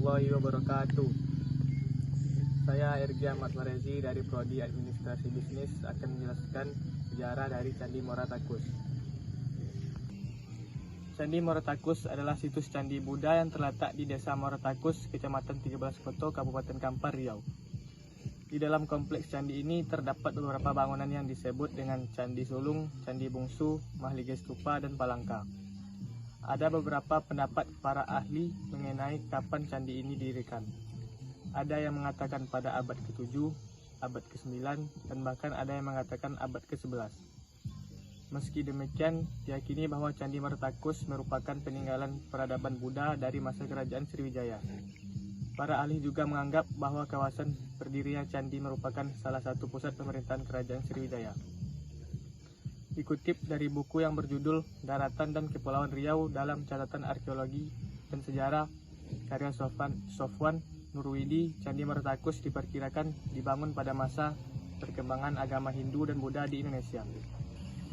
warahmatullahi wabarakatuh. Saya Ergi Ahmad Marezi dari Prodi Administrasi Bisnis akan menjelaskan sejarah dari Candi Muara Takus. Candi Muara Takus adalah situs candi Buddha yang terletak di Desa Muara Takus, Kecamatan 13 Koto, Kabupaten Kampar, Riau. Di dalam kompleks candi ini terdapat beberapa bangunan yang disebut dengan Candi Sulung, Candi Bungsu, Mahligai Stupa, dan Palangka. Ada beberapa pendapat para ahli mengenai kapan candi ini didirikan. Ada yang mengatakan pada abad ke-7, abad ke-9, dan bahkan ada yang mengatakan abad ke-11. Meski demikian, diyakini bahwa Candi Muara Takus merupakan peninggalan peradaban Buddha dari masa kerajaan Sriwijaya. Para ahli juga menganggap bahwa kawasan berdirinya candi merupakan salah satu pusat pemerintahan kerajaan Sriwijaya. Dikutip dari buku yang berjudul Daratan dan Kepulauan Riau dalam Catatan Arkeologi dan Sejarah karya Sofwan Nurwidi, Candi Muara Takus diperkirakan dibangun pada masa perkembangan agama Hindu dan Buddha di Indonesia.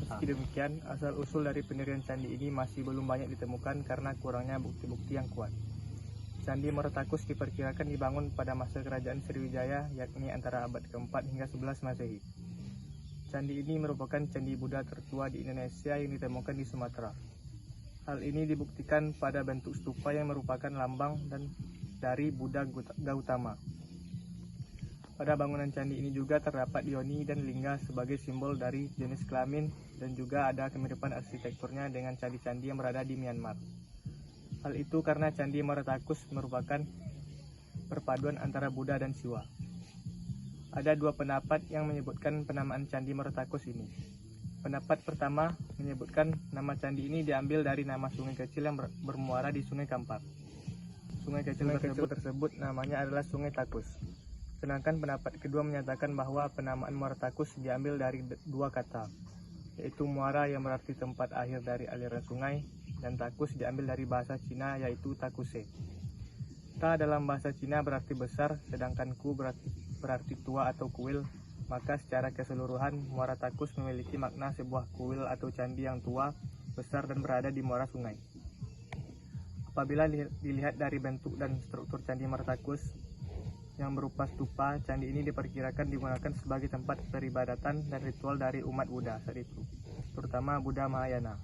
Meski demikian, asal-usul dari pendirian candi ini masih belum banyak ditemukan karena kurangnya bukti-bukti yang kuat. Candi Muara Takus diperkirakan dibangun pada masa kerajaan Sriwijaya, yakni antara abad ke-4 hingga 11 Masehi. Candi ini merupakan candi Buddha tertua di Indonesia yang ditemukan di Sumatera. Hal ini dibuktikan pada bentuk stupa yang merupakan lambang dan dari Buddha Gautama. Pada bangunan candi ini juga terdapat yoni dan lingga sebagai simbol dari jenis kelamin, dan juga ada kemiripan arsitekturnya dengan candi-candi yang berada di Myanmar. Hal itu karena Candi Muara Takus merupakan perpaduan antara Buddha dan Siwa. Ada dua pendapat yang menyebutkan penamaan Candi Muara Takus ini. Pendapat pertama menyebutkan nama candi ini diambil dari nama sungai kecil yang bermuara di Sungai Kampar. Sungai kecil tersebut namanya adalah Sungai Takus. Sedangkan pendapat kedua menyatakan bahwa penamaan Muara Takus diambil dari dua kata, yaitu muara yang berarti tempat akhir dari aliran sungai, dan takus diambil dari bahasa Cina yaitu takuse. Ta dalam bahasa Cina berarti besar, sedangkan ku berarti tua atau kuil. Maka secara keseluruhan Muara Takus memiliki makna sebuah kuil atau candi yang tua, besar, dan berada di muara sungai. Apabila dilihat dari bentuk dan struktur Candi Muara Takus yang berupa stupa, candi ini diperkirakan digunakan sebagai tempat peribadatan dan ritual dari umat Buddha saat itu, terutama Buddha Mahayana.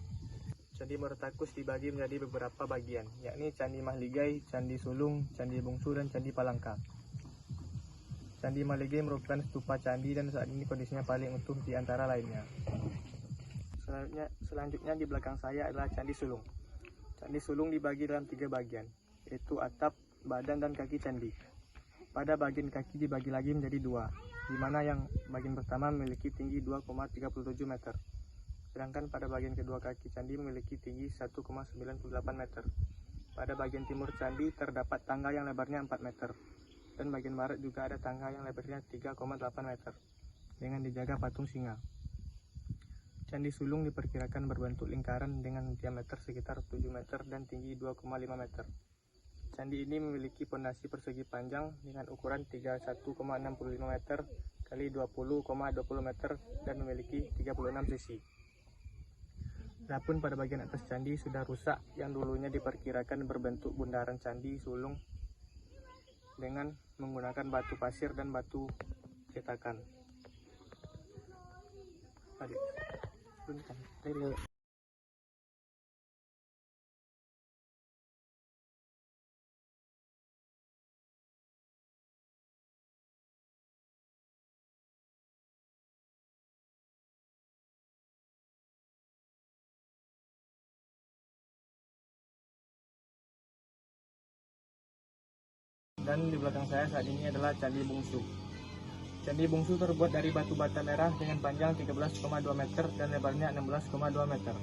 Candi Muara Takus dibagi menjadi beberapa bagian, yakni Candi Mahligai, Candi Sulung, Candi Bungsu, dan Candi Palangka. Candi Mahligai merupakan stupa candi dan saat ini kondisinya paling utuh di antara lainnya. Selanjutnya di belakang saya adalah Candi Sulung. Candi Sulung dibagi dalam 3 bagian, yaitu atap, badan, dan kaki candi. Pada bagian kaki dibagi lagi menjadi 2, di mana yang bagian pertama memiliki tinggi 2,37 meter. Sedangkan pada bagian kedua kaki candi memiliki tinggi 1,98 meter. Pada bagian timur candi terdapat tangga yang lebarnya 4 meter. Dan bagian barat juga ada tangga yang lebarnya 3,8 meter, dengan dijaga patung singa. Candi Sulung diperkirakan berbentuk lingkaran dengan diameter sekitar 7 meter dan tinggi 2,5 meter. Candi ini memiliki pondasi persegi panjang dengan ukuran 31,65 meter kali 20,20 meter dan memiliki 36 sisi. Adapun pada bagian atas candi sudah rusak yang dulunya diperkirakan berbentuk bundaran Candi Sulung dengan menggunakan batu pasir dan batu cetakan. Dan di belakang saya saat ini adalah Candi Bungsu. Candi Bungsu terbuat dari batu bata merah dengan panjang 13,2 meter dan lebarnya 16,2 meter.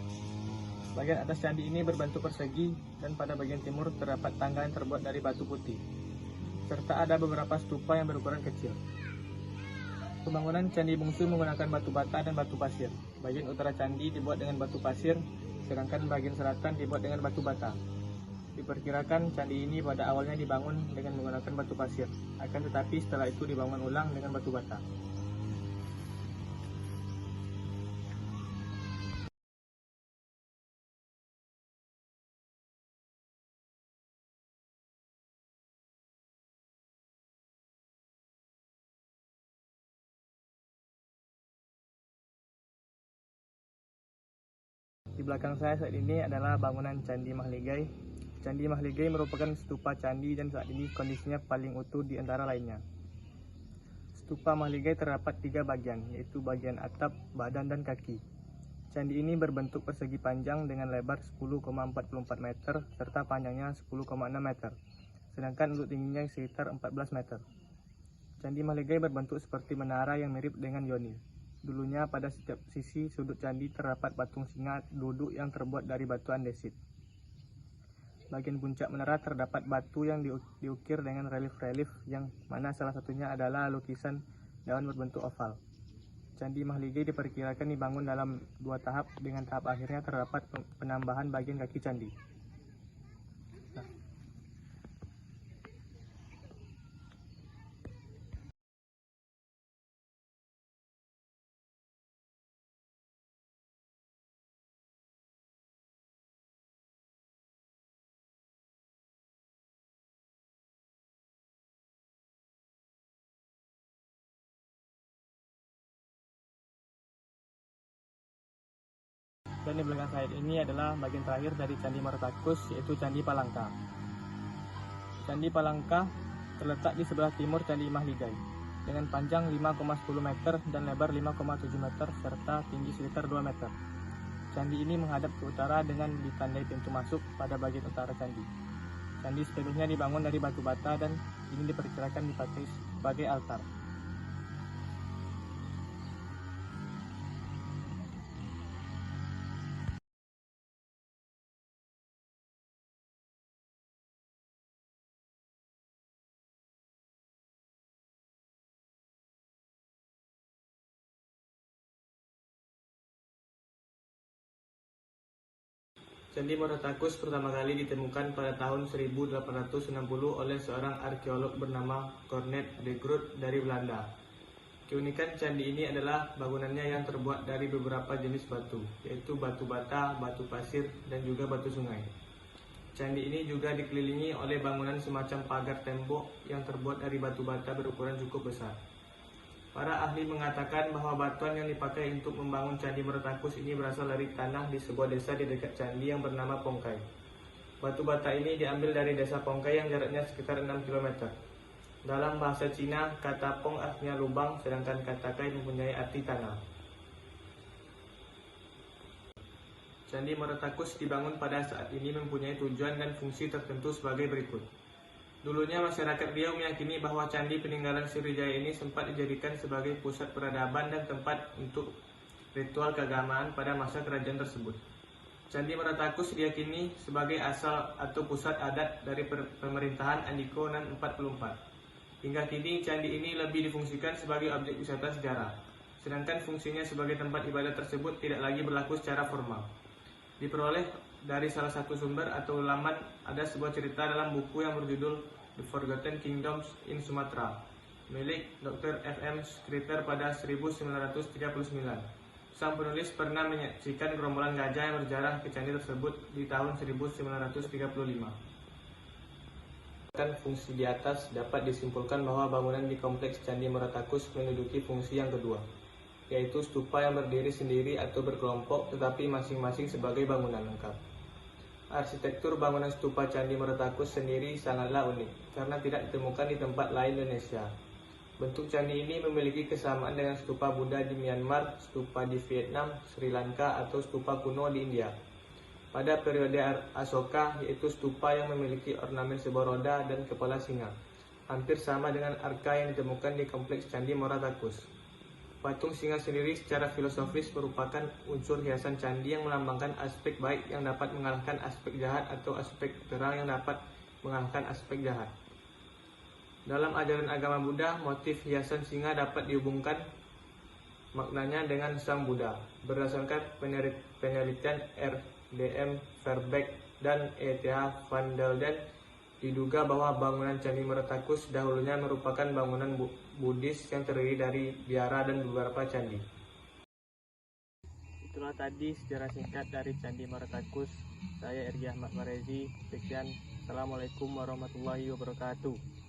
Bagian atas candi ini berbentuk persegi dan pada bagian timur terdapat tangga yang terbuat dari batu putih, serta ada beberapa stupa yang berukuran kecil. Pembangunan Candi Bungsu menggunakan batu bata dan batu pasir. Bagian utara candi dibuat dengan batu pasir, sedangkan bagian selatan dibuat dengan batu bata. Diperkirakan candi ini pada awalnya dibangun dengan menggunakan batu pasir, akan tetapi setelah itu dibangun ulang dengan batu bata. belakang saya saat ini adalah bangunan Candi Mahligai. Candi Mahligai merupakan stupa candi dan saat ini kondisinya paling utuh di antara lainnya. Stupa Mahligai terdapat 3 bagian, yaitu bagian atap, badan, dan kaki. Candi ini berbentuk persegi panjang dengan lebar 10,44 meter serta panjangnya 10,6 meter, sedangkan untuk tingginya sekitar 14 meter. Candi Mahligai berbentuk seperti menara yang mirip dengan yoni. Dulunya pada setiap sisi sudut candi terdapat patung singa duduk yang terbuat dari batu andesit. Bagian puncak menara terdapat batu yang diukir dengan relief-relief yang mana salah satunya adalah lukisan daun berbentuk oval. Candi Mahligai diperkirakan dibangun dalam 2 tahap, dengan tahap akhirnya terdapat penambahan bagian kaki candi. Dan di belakang saya ini adalah bagian terakhir dari Candi Martakus, yaitu Candi Palangka. Candi Palangka terletak di sebelah timur Candi Mahligai dengan panjang 5,10 meter dan lebar 5,7 meter serta tinggi sekitar 2 meter. Candi ini menghadap ke utara dengan ditandai pintu masuk pada bagian utara candi. Candi sepenuhnya dibangun dari batu bata dan ini diperkirakan dipakai sebagai altar. Candi Martakus pertama kali ditemukan pada tahun 1860 oleh seorang arkeolog bernama Cornet de Groot dari Belanda. Keunikan candi ini adalah bangunannya yang terbuat dari beberapa jenis batu, yaitu batu bata, batu pasir, dan juga batu sungai. Candi ini juga dikelilingi oleh bangunan semacam pagar tembok yang terbuat dari batu bata berukuran cukup besar. Para ahli mengatakan bahwa batuan yang dipakai untuk membangun Candi Martakus ini berasal dari tanah di sebuah desa di dekat candi yang bernama Pongkai. Batu bata ini diambil dari desa Pongkai yang jaraknya sekitar 6 km. Dalam bahasa Cina, kata Pong artinya lubang, sedangkan kata Kai mempunyai arti tanah. Candi Martakus dibangun pada saat ini mempunyai tujuan dan fungsi tertentu sebagai berikut. Dulunya masyarakat Riau meyakini bahwa Candi Peninggalan Sriwijaya ini sempat dijadikan sebagai pusat peradaban dan tempat untuk ritual keagamaan pada masa kerajaan tersebut. Candi Martakus diyakini sebagai asal atau pusat adat dari pemerintahan Andiko Nan 44. Hingga kini candi ini lebih difungsikan sebagai objek wisata sejarah, sedangkan fungsinya sebagai tempat ibadah tersebut tidak lagi berlaku secara formal. Diperoleh dari salah satu sumber atau laman ada sebuah cerita dalam buku yang berjudul The Forgotten Kingdoms in Sumatra milik Dr. F.M. Skritter pada 1939. Sang penulis pernah menyaksikan gerombolan gajah yang berjarah ke candi tersebut di tahun 1935. Fungsi di atas dapat disimpulkan bahwa bangunan di kompleks Candi Martakus menduduki fungsi yang kedua, yaitu stupa yang berdiri sendiri atau berkelompok tetapi masing-masing sebagai bangunan lengkap. Arsitektur bangunan stupa Candi Martakus sendiri sangatlah unik karena tidak ditemukan di tempat lain Indonesia. Bentuk candi ini memiliki kesamaan dengan stupa Buddha di Myanmar, stupa di Vietnam, Sri Lanka, atau stupa kuno di India. Pada periode Asoka, yaitu stupa yang memiliki ornamen sebuah roda dan kepala singa, hampir sama dengan arka yang ditemukan di kompleks Candi Martakus. Patung singa sendiri secara filosofis merupakan unsur hiasan candi yang melambangkan aspek baik yang dapat mengalahkan aspek jahat atau aspek terang yang dapat mengalahkan aspek jahat. Dalam ajaran agama Buddha, motif hiasan singa dapat dihubungkan maknanya dengan Sang Buddha. Berdasarkan penelitian R.D.M. Verbeek dan E.Th. van Delden, diduga bahwa bangunan Candi Martakus dahulunya merupakan bangunan Buddhis yang terdiri dari biara dan beberapa candi. Itulah tadi sejarah singkat dari Candi Martakus. Saya Ergi Ahmad Marezi. Sekian. Assalamualaikum warahmatullahi wabarakatuh.